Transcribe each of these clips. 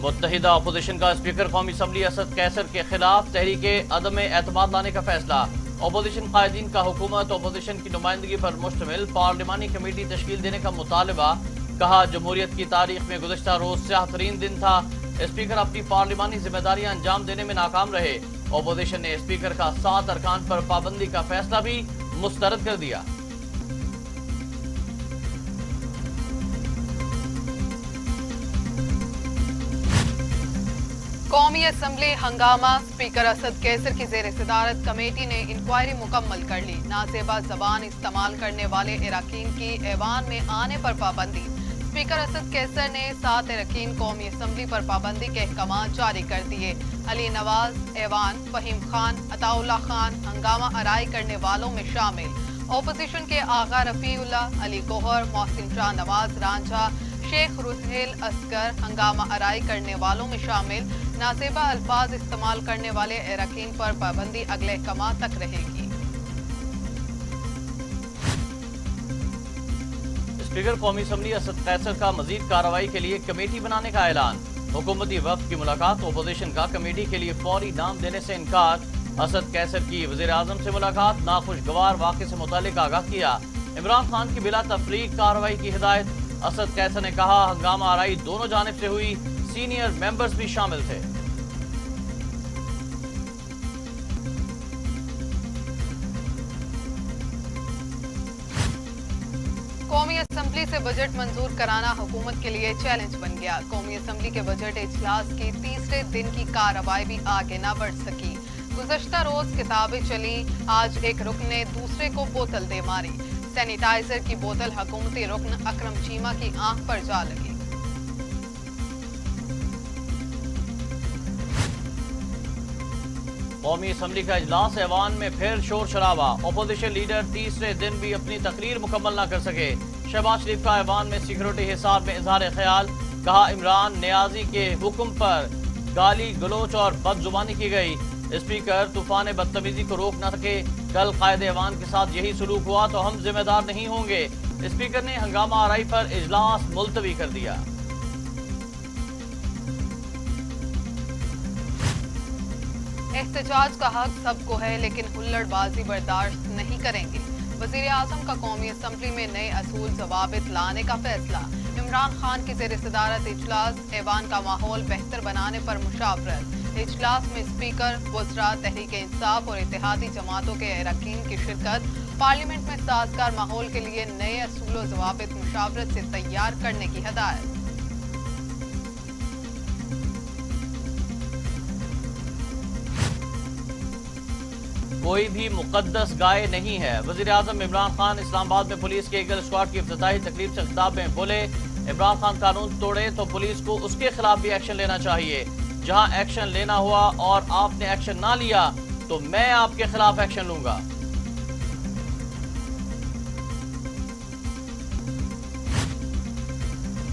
متحدہ اپوزیشن کا اسپیکر قومی اسمبلی اسد قیصر کے خلاف تحریک عدم اعتماد لانے کا فیصلہ۔ اپوزیشن قائدین کا حکومت اپوزیشن کی نمائندگی پر مشتمل پارلیمانی کمیٹی تشکیل دینے کا مطالبہ۔ کہا جمہوریت کی تاریخ میں گزشتہ روز سیاہ ترین دن تھا۔ اسپیکر اپنی پارلیمانی ذمہ داریاں انجام دینے میں ناکام رہے۔ اپوزیشن نے اسپیکر کا 7 ارکان پر پابندی کا فیصلہ بھی مسترد کر دیا۔ قومی اسمبلی ہنگامہ۔ اسپیکر اسد قیصر کی زیر صدارت کمیٹی نے انکوائری مکمل کر لی۔ نازیبا زبان استعمال کرنے والے اراکین کی ایوان میں آنے پر پابندی۔ اسپیکر اسد قیصر نے 7 اراکین قومی اسمبلی پر پابندی کے احکامات جاری کر دیے۔ علی نواز ایوان، فہیم خان، عطا اللہ خان ہنگامہ آرائی کرنے والوں میں شامل۔ اپوزیشن کے آغا رفیع اللہ، علی گوہر، محسن شاہ نواز رانجھا، شیخ رحیل اصغر ہنگامہ آرائی کرنے والوں میں شامل۔ نازیبا الفاظ استعمال کرنے والے اراکین پر پابندی اگلے احکامات تک رہے گی۔ اسپیکر قومی اسمبلی اسد قیصر کا مزید کارروائی کے لیے کمیٹی بنانے کا اعلان۔ حکومتی وفد کی ملاقات، اپوزیشن کا کمیٹی کے لیے فوری نام دینے سے انکار۔ اسد قیصر کی وزیر اعظم سے ملاقات، ناخوشگوار واقعے سے متعلق آگاہ کیا۔ عمران خان کی بلا تفریق کارروائی کی ہدایت۔ اسد قیصر نے کہا ہنگامہ آرائی دونوں جانب سے ہوئی، سینئر ممبرز بھی شامل تھے۔ قومی اسمبلی سے بجٹ منظور کرانا حکومت کے لیے چیلنج بن گیا۔ قومی اسمبلی کے بجٹ اجلاس کی تیسرے دن کی کارروائی بھی آگے نہ بڑھ سکی۔ گزشتہ روز کتابیں چلی، آج ایک رکن نے دوسرے کو بوتل دے ماری۔ سینیٹائزر کی بوتل حکومتی رکن اکرم چیمہ کی آنکھ پر جا لگی۔ قومی اسمبلی کا اجلاس ایوان میں پھر شور شرابہ۔ اپوزیشن لیڈر تیسرے دن بھی اپنی تقریر مکمل نہ کر سکے۔ شہباز شریف کا ایوان میں سیکورٹی حصار میں اظہار خیال۔ کہا عمران نیازی کے حکم پر گالی گلوچ اور بد زبانی کی گئی۔ اسپیکر طوفان بدتمیزی کو روک نہ سکے۔ کل قائد ایوان کے ساتھ یہی سلوک ہوا تو ہم ذمہ دار نہیں ہوں گے۔ اسپیکر نے ہنگامہ آرائی پر اجلاس ملتوی کر دیا۔ احتجاج کا حق سب کو ہے لیکن ہلڑ بازی برداشت نہیں کریں گے۔ وزیر اعظم کا قومی اسمبلی میں نئے اصول ضوابط لانے کا فیصلہ۔ عمران خان کی زیر صدارت اجلاس، ایوان کا ماحول بہتر بنانے پر مشاورت۔ اجلاس میں اسپیکر، وزراء، تحریک انصاف اور اتحادی جماعتوں کے اراکین کی شرکت۔ پارلیمنٹ میں سازگار ماحول کے لیے نئے اصول و ضوابط مشاورت سے تیار کرنے کی ہدایت۔ کوئی بھی مقدس گائے نہیں ہے۔ وزیر اعظم عمران خان اسلام آباد میں پولیس کے ایگل اسکواڈ کی افتتاحی تقریب سے خطاب میں بولے عمران خان قانون توڑے تو پولیس کو اس کے خلاف بھی ایکشن لینا چاہیے۔ جہاں ایکشن لینا ہوا اور آپ نے ایکشن نہ لیا تو میں آپ کے خلاف ایکشن لوں گا۔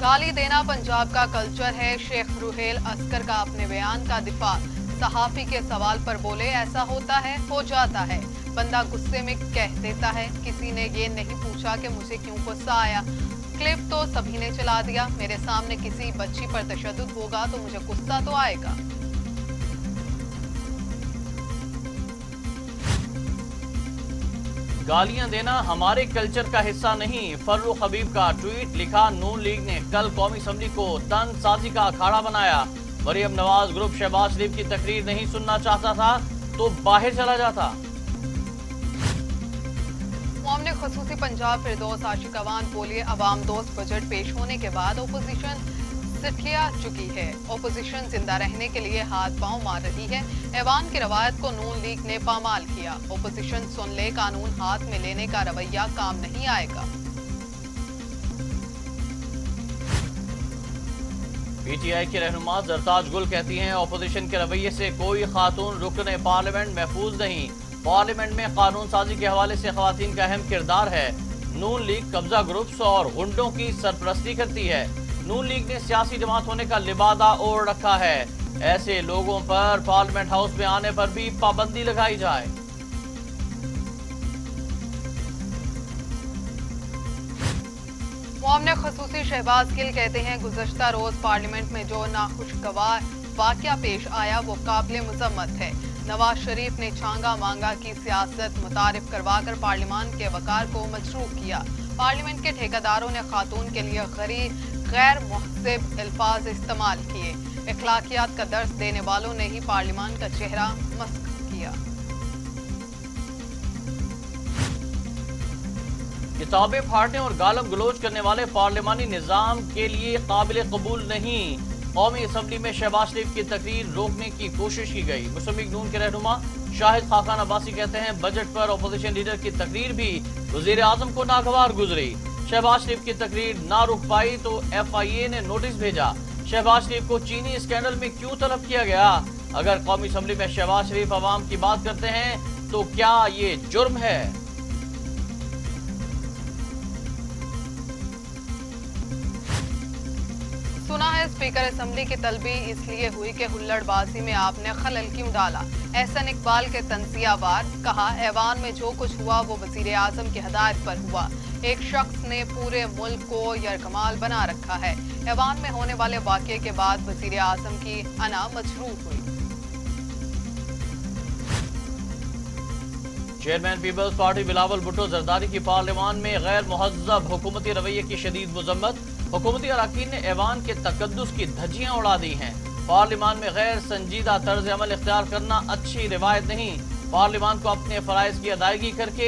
گالی دینا پنجاب کا کلچر ہے۔ شیخ رحیل اصغر کا اپنے بیان کا دفاع۔ صحافی کے سوال پر بولے ایسا ہوتا ہے، ہو جاتا ہے، بندہ غصے میں کہہ دیتا ہے۔ کسی نے یہ نہیں پوچھا کہ مجھے کیوں غصہ آیا۔ کلپ تو سبھی نے چلا دیا۔ میرے سامنے کسی بچی پر تشدد ہوگا تو مجھے غصہ تو آئے گا۔ گالیاں دینا ہمارے کلچر کا حصہ نہیں۔ فروخ حبیب کا ٹویٹ، لکھا نون لیگ نے کل قومی اسمبلی کو طنز سازی کا اکھاڑا بنایا۔ مریم نواز گروپ شہباز شریف کی تقریر نہیں سننا چاہتا تھا تو باہر چلا جاتا۔ معاملے خصوصی پنجاب فردوس عاشق اوان بولے عوام دوست بجٹ پیش ہونے کے بعد اپوزیشن سٹھیا چکی ہے۔ اپوزیشن زندہ رہنے کے لیے ہاتھ پاؤں مار رہی ہے۔ ایوان کی روایت کو نون لیگ نے پامال کیا۔ اپوزیشن سن لے، قانون ہاتھ میں لینے کا رویہ کام نہیں آئے گا۔ پی ٹی آئی کی رہنما زرتاج گل کہتی ہیں اپوزیشن کے رویے سے کوئی خاتون رکن پارلیمنٹ محفوظ نہیں۔ پارلیمنٹ میں قانون سازی کے حوالے سے خواتین کا اہم کردار ہے۔ نون لیگ قبضہ گروپس اور غنڈوں کی سرپرستی کرتی ہے۔ نون لیگ نے سیاسی جماعت ہونے کا لبادہ اوڑھ رکھا ہے۔ ایسے لوگوں پر پارلیمنٹ ہاؤس میں آنے پر بھی پابندی لگائی جائے۔ मुआवने खसूसी शहबाज गिल कहते हैं गुज़श्ता रोज पार्लियामेंट में जो नाखुशगवार वाक़या पेश आया वो काबिल मुज़म्मत है। नवाज शरीफ ने छांगा मांगा की सियासत मुतारिफ करवाकर पार्लियामान के वकार को मजरूह किया। पार्लियामेंट के ठेकेदारों ने खातून के लिए गैर मुहसिब अल्फाज इस्तेमाल किए। अखलाकियात का दर्स देने वालों ने ही पार्लियामान का चेहरा मस्क किया। किताबें फाड़ने और गालम गलोच करने वाले पार्लियामानी निज़ाम के लिए काबिल कबूल नहीं। कौमी असम्बली में शहबाज शरीफ की तकरीर रोकने की कोशिश की गई। मुस्लिम लीग नून के रहनुमा शाहिद खाकान अब्बासी कहते हैं बजट पर अपोजिशन लीडर की तकरीर भी वजीर आजम को नागवार गुजरी। शहबाज शरीफ की तकरीर ना रुक पाई तो FIA ने नोटिस भेजा। शहबाज शरीफ को चीनी स्कैंडल में क्यों तलब किया गया? अगर कौमी असम्बली में शहबाज शरीफ अवाम की बात करते हैं तो क्या ये जुर्म है? सुना है स्पीकर असेंबली की तलबी इसलिए हुई कि हुल्लड़बाजी में आपने खलल क्यों डाला। एहसन इकबाल के तंजियावार कहा ऐवान में जो कुछ हुआ वो वजीर आजम की हदायत पर हुआ। एक शख्स ने पूरे मुल्क को यरगमाल बना रखा है। ऐवान में होने वाले वाक़ये के बाद वजीर आजम की अना मजरूह हुई। चेयरमैन पीपल्स पार्टी बिलावल भुट्टो जरदारी की पार्लियामान में गैर मुहज़्ज़ब हुकूमती रवैये की शदीद मज़म्मत। हुकूमती अरकान ने ऐवान के तकद्दुस की धज्जियां उड़ा दी हैं। पार्लियामान में गैर संजीदा तर्ज अमल इख्तियार करना अच्छी रिवायत नहीं। पार्लियामान को अपने फराइज की अदायगी करके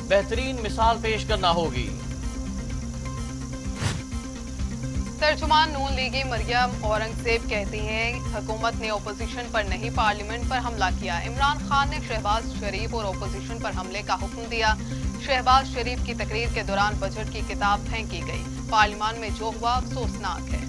बेहतरीन मिसाल पेश करना होगी। तर्जुमान नून लीगी मरियम औरंगजेब कहती हैं हुकूमत ने ओपोजिशन पर नहीं पार्लियामेंट पर हमला किया। इमरान खान ने शहबाज शरीफ और ओपोजिशन पर हमले का हुक्म दिया। शहबाज शरीफ की तकरीर के दौरान बजट की किताब फेंकी गई। पार्लियामान में जो हुआ अफसोसनाक है।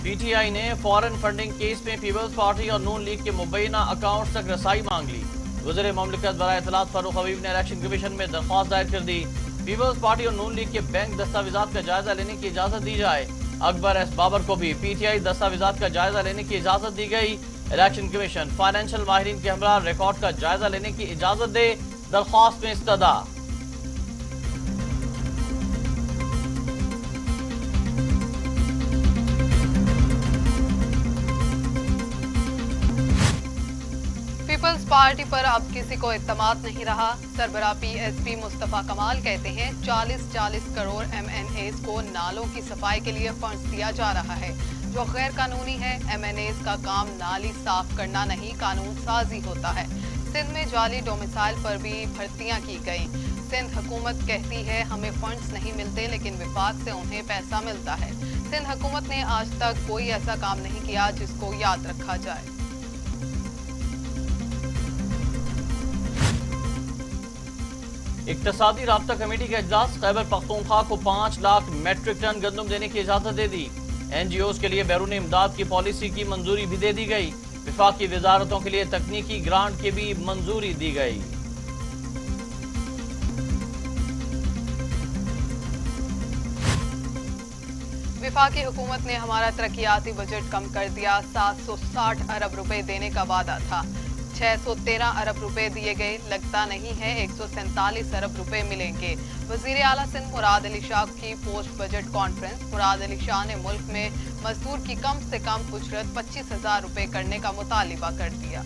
PTI ने फॉरेन फंडिंग केस में पीपल्स पार्टी और नून लीग के मुबैना अकाउंट्स तक रसाई मांग ली। वज़ीर ममलिकत बराए इत्तलात फारूक हबीब ने इलेक्शन कमीशन में दरख्वास्त दायर कर दी। पीपल्स पार्टी और नून लीग के बैंक दस्तावेजात का जायजा लेने की इजाजत दी जाए। अकबर एस बाबर को भी PTI दस्तावेजात का जायजा लेने की इजाजत दी गई। इलेक्शन कमीशन फाइनेंशियल माहिरीन के हमरा रिकॉर्ड का जायजा लेने की इजाजत दे, दरख्वास्त में इस्तदा। पीपल्स पार्टी पर अब किसी को इत्तमाद नहीं रहा। सरबराह PSP मुस्तफा कमाल कहते हैं 40-40 करोड़ MNAs को नालों की सफाई के लिए फंड्स दिया जा रहा है जो गैर कानूनी है। MNAs का काम नाली साफ करना नहीं, कानून साजी होता है। सिंध में जाली डोमिसाइल पर भी भर्तियां की गई। सिंध हुकूमत कहती है हमें फंड्स नहीं मिलते लेकिन विफाक से उन्हें पैसा मिलता है। सिंध हुकूमत ने आज तक कोई ऐसा काम नहीं किया जिसको याद रखा जाए। इक्तसादी राब्ता कमेटी का इजलास खैबर पख्तूनख्वा को 5 लाख मेट्रिक टन गंदम देने की इजाजत दे दी। NGOs के लिए बैरून इमदाद की पॉलिसी की मंजूरी भी दे दी गई। विफाकी वजारतों के लिए तकनीकी ग्रांट की भी मंजूरी दी गई। विफाकी हुकूमत ने हमारा तरक्याती बजट कम कर दिया। 760 अरब रुपए देने का वादा था, 613 अरब रुपए दिए गए। लगता नहीं है 147 अरब रुपए मिलेंगे। वजीर आला सिंध मुराद अली शाह की post budget conference. Murad Ali Shah ने मुल्क में मजदूर की कम से कम उजरत 25,000 रुपए करने का मुतालिबा कर दिया।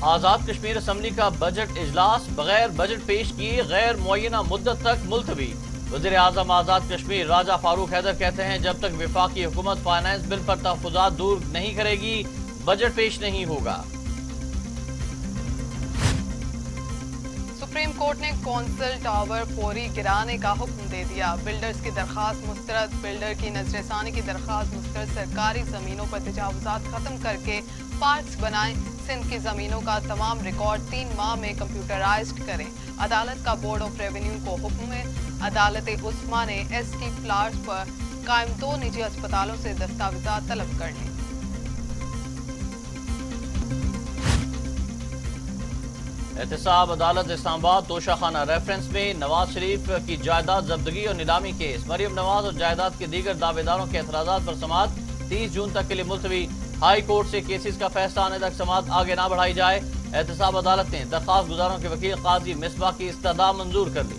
आजाद कश्मीर असम्बली का बजट इजलास बगैर बजट पेश किए गैर मुअय्यना मुद्दत तक मुलतवी। वज़ीर आज़म आजाद कश्मीर राजा फारूक हैदर कहते हैं जब तक विफाकी हुकूमत फाइनेंस बिल पर तहफ़्फ़ुज़ात दूर नहीं करेगी बजट पेश नहीं होगा। सुप्रीम कोर्ट ने कौंसल टावर फौरी गिराने का हुक्म दे दिया। बिल्डर्स की दरखास्त मुस्तरद। बिल्डर की नजरसानी की दरखास्त मुस्तरद। सरकारी जमीनों पर तजावुजात खत्म करके पार्क्स बनाएं। सिंध की जमीनों का तमाम रिकॉर्ड 3 माह में कंप्यूटराइज्ड करें। अदालत का बोर्ड ऑफ रेवेन्यू को हुक्म है। अदालत उस्मा ने ST प्लाट्स पर कायम 2 निजी अस्पतालों से दस्तावेजात तलब कर ली। एहतसाब अदालत इस्लामाबाद तोशाखाना रेफरेंस में नवाज शरीफ की जायदाद जब्तगी और नीलामी केस। मरियम नवाज और जायदाद के दीगर दावेदारों के एतराज़ात पर समाअत 30 जून तक के लिए मुलतवी। हाई कोर्ट से केसेस का फैसला आने तक समाअत आगे ना बढ़ाई जाए। एहतसाब अदालत ने दरख्वास्त गुजारों के वकील काजी मिसबा की इस्तदा मंजूर कर ली।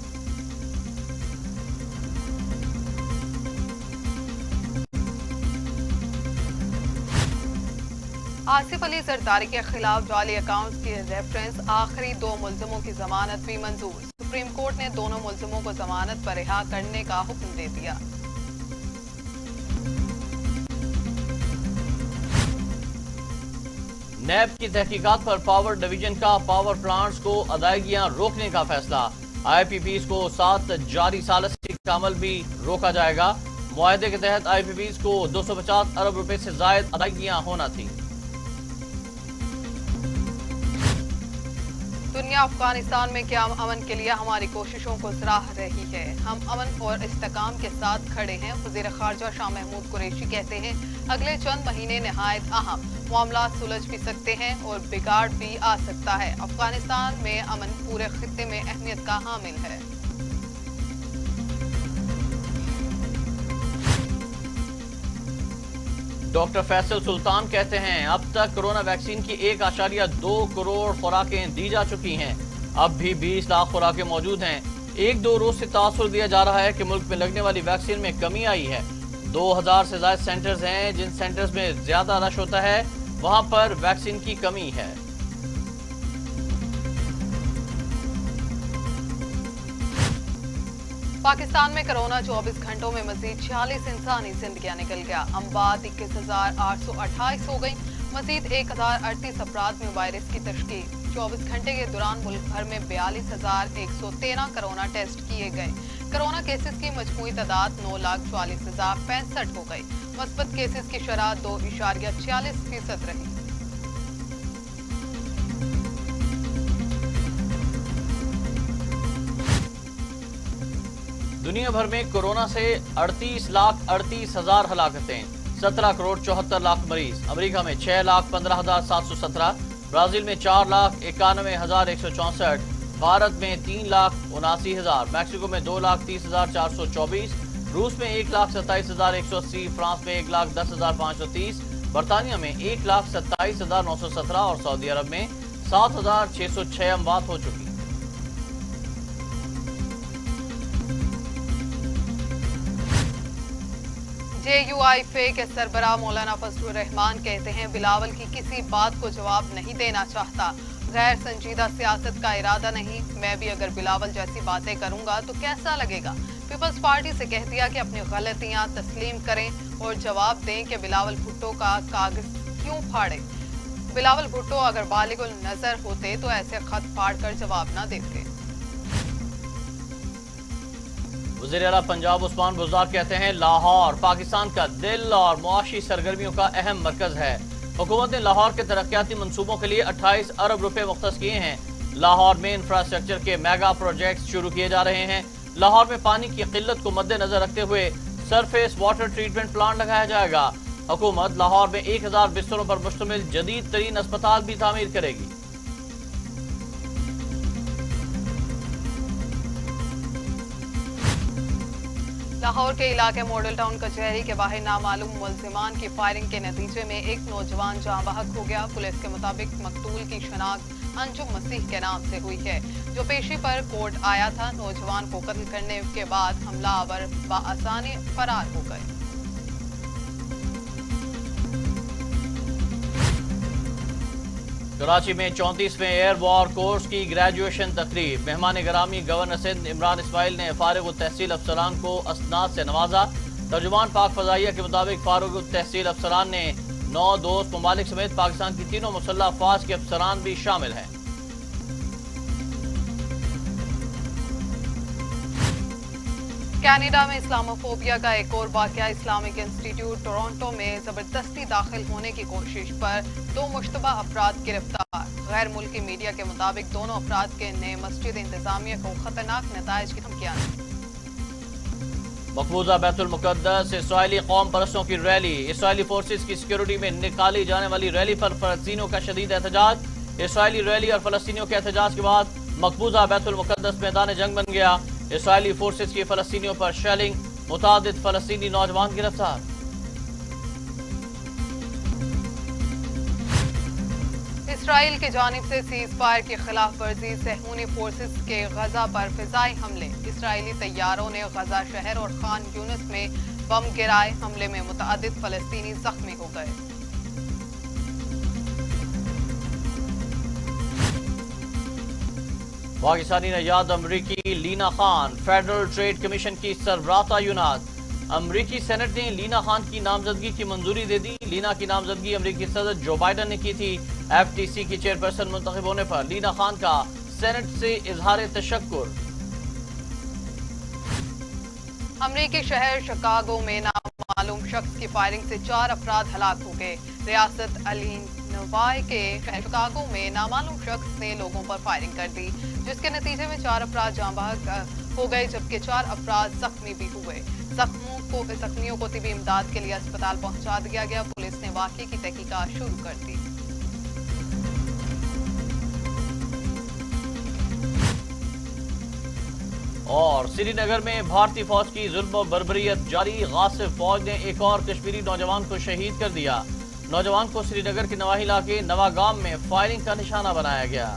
आसिफ अली जरदारी के खिलाफ जाली अकाउंट्स की रेफरेंस आखिरी 2 मुल्जिमों की जमानत भी मंजूर। सुप्रीम कोर्ट ने दोनों मुल्जिमों को जमानत पर रिहा करने का हुक्म दे दिया। नैब की तहकीकात पर पावर डिवीजन का पावर प्लांट्स को अदायगियां रोकने का फैसला। IPPs को 7 जारी सालिसी का अमल भी रोका जाएगा। मुआहदे के तहत IPPs को 250 अरब रुपए से जायद अदायगियां होना थी। दुनिया अफगानिस्तान में क़याम अमन के लिए हमारी कोशिशों को सराह रही है। हम अमन और इस्तेकाम के साथ खड़े हैं। वज़ीर ख़ारजा शाह महमूद कुरैशी कहते हैं, अगले चंद महीने नहायत अहम, मामला सुलझ भी सकते हैं और बिगाड़ भी आ सकता है। अफगानिस्तान में अमन पूरे खित्ते में अहमियत का हामिल है। डॉक्टर फैसल सुल्तान कहते हैं, अब तक कोरोना वैक्सीन की 1.2 करोड़ खुराकें दी जा चुकी हैं। अब भी 20 लाख खुराकें मौजूद हैं। 1-2 रोज से तासुर दिया जा रहा है कि मुल्क में लगने वाली वैक्सीन में कमी आई है। 2000 से ज्यादा सेंटर्स हैं। जिन सेंटर्स में ज्यादा रश होता है वहां पर वैक्सीन की कमी है। पाकिस्तान में कोरोना 24 घंटों में मजीद 46 इंसानी जिंदगियां निकल गया। अमवात 21,828 हो गई। मजीद 1038 अफराद में वायरस की तशखीस। 24 घंटे के दौरान मुल्क भर में 42,113 कोरोना टेस्ट किए गए। कोरोना केसेस की मजमूई तादाद 9,44,065 हो गई। मस्बत केसेस की शरह 2.46% रही। दुनिया भर में कोरोना से 38,38,000 हलाकतें, 17 करोड़ 74 लाख मरीज। अमेरिका में 6,15,717, ब्राजील में 4,91,164, भारत में 3,79,000, मैक्सिको में 2,30,424, रूस में 1,27,180, फ्रांस में 1,10,530, बरतानिया में 1,27,917 और सऊदी अरब में 7,606 अमवात हो चुकी। JUIFA के सरबराह मौलाना फजलुर रहमान कहते हैं, बिलावल की किसी बात को जवाब नहीं देना चाहता। गैर संजीदा सियासत का इरादा नहीं। मैं भी अगर बिलावल जैसी बातें करूंगा तो कैसा लगेगा। पीपल्स पार्टी से कह दिया कि अपनी गलतियां तस्लीम करें और जवाब दें कि बिलावल भुट्टो का कागज क्यों फाड़े। बिलावल भुट्टो अगर बालिगुल नजर होते तो ऐसे खत फाड़कर जवाब न देते। वज़ीर आला पंजाब उस्मान बुज़दार कहते हैं, लाहौर पाकिस्तान का दिल और मुआशी सरगर्मियों का अहम मरकज है। हुकूमत ने लाहौर के तरक्याती मंसूबों के लिए 28 अरब रुपए मुख्तस किए हैं। लाहौर में इंफ्रास्ट्रक्चर के मेगा प्रोजेक्ट्स शुरू किए जा रहे हैं। लाहौर में पानी की किल्लत को मद्देनजर रखते हुए सरफेस वाटर ट्रीटमेंट प्लांट लगाया जाएगा। हुकूमत लाहौर में 1000 बिस्तरों पर मुश्तमिल जदीद तरीन अस्पताल भी तामीर करेगी। लाहौर के इलाके मॉडल टाउन कचहरी के बाहर नामालूम मुल्जिमान की फायरिंग के नतीजे में एक नौजवान जाँ बहक हो गया। पुलिस के मुताबिक मकतूल की शनाख्त अंजुम मसीह के नाम से हुई है, जो पेशी पर कोर्ट आया था। नौजवान को कत्ल करने के बाद हमलावर बआसानी फरार हो गए। कराची में 34वें एयर वॉर कोर्स की ग्रेजुएशन तकरीब। मेहमान ग्रामी गवर्नर सिंध इमरान इस्माइल ने फारिग तहसील अफसरान को असनाद से नवाजा। तर्जुमान पाक फजाइया के मुताबिक फारिग तहसील अफसरान ने 9 दोस्त ममालिक समेत पाकिस्तान की तीनों मुसल्लह अफवाज के अफसरान भी शामिल हैं। कनाडा में इस्लामोफोबिया का एक और वाकया। इस्लामिक इंस्टीट्यूट टोरंटो में जबरदस्ती दाखिल होने की कोशिश पर 2 मुश्तबा अफराद गिरफ्तार। गैर मुल्की मीडिया के मुताबिक दोनों अफराद के ने मस्जिद इंतजामिया को खतरनाक नताइज की धमकियां दी। मकबूजा बैतुल मुकद्दस इसराइली कौम परस्तों की रैली। इसराइली फोर्सेस की सिक्योरिटी में निकाली जाने वाली रैली पर फलस्तीनियों का शदीद एहतजाज। इसराइली रैली और फलस्तीनियों के एहतजाज के बाद मकबूजा बैतुल मुकद्दस मैदान जंग बन गया। इसराइली फोर्सेस की फलस्तीनियों पर शेलिंग, मुतादिद फलस्तीनी नौजवान गिरफ्तार। اسرائیل کی جانب سے سیز فائر کی خلاف ورزی، صہیونی فورسز کے غزہ پر فضائی حملے، اسرائیلی طیاروں نے غزہ شہر اور خان یونس میں بم گرائے، حملے میں متعدد فلسطینی زخمی ہو گئے۔ پاکستانی نژاد امریکی لینا خان فیڈرل ٹریڈ کمیشن کی سربراہ تعینات، امریکی سینٹ نے لینا خان کی نامزدگی کی منظوری دے دی۔ لینا کی نامزدگی امریکی صدر جو بائیڈن نے کی تھی۔ ایف ٹی سی کی چیئرپرسن منتخب ہونے پر لینا خان کا سینٹ سے اظہار تشکر۔ امریکی شہر شکاگو میں نامعلوم شخص کی فائرنگ سے 4 افراد ہلاک ہو گئے۔ ریاست الینوائے کے شہر شکاگو میں نامعلوم شخص نے لوگوں پر فائرنگ کر دی، جس کے نتیجے میں 4 افراد جاں بحق ہو گئے جبکہ 4 افراد زخمی بھی ہوئے۔ زخمیوں کو طبی امداد کے لیے اسپتال پہنچا دیا گیا۔ پولیس نے واقعے کی تحقیقات شروع کر دی۔ اور سری نگر میں بھارتی فوج کی ظلم و بربریت جاری، غاصب فوج نے ایک اور کشمیری نوجوان کو شہید کر دیا۔ نوجوان کو سری نگر کے نواحی علاقے نواگام میں فائرنگ کا نشانہ بنایا گیا۔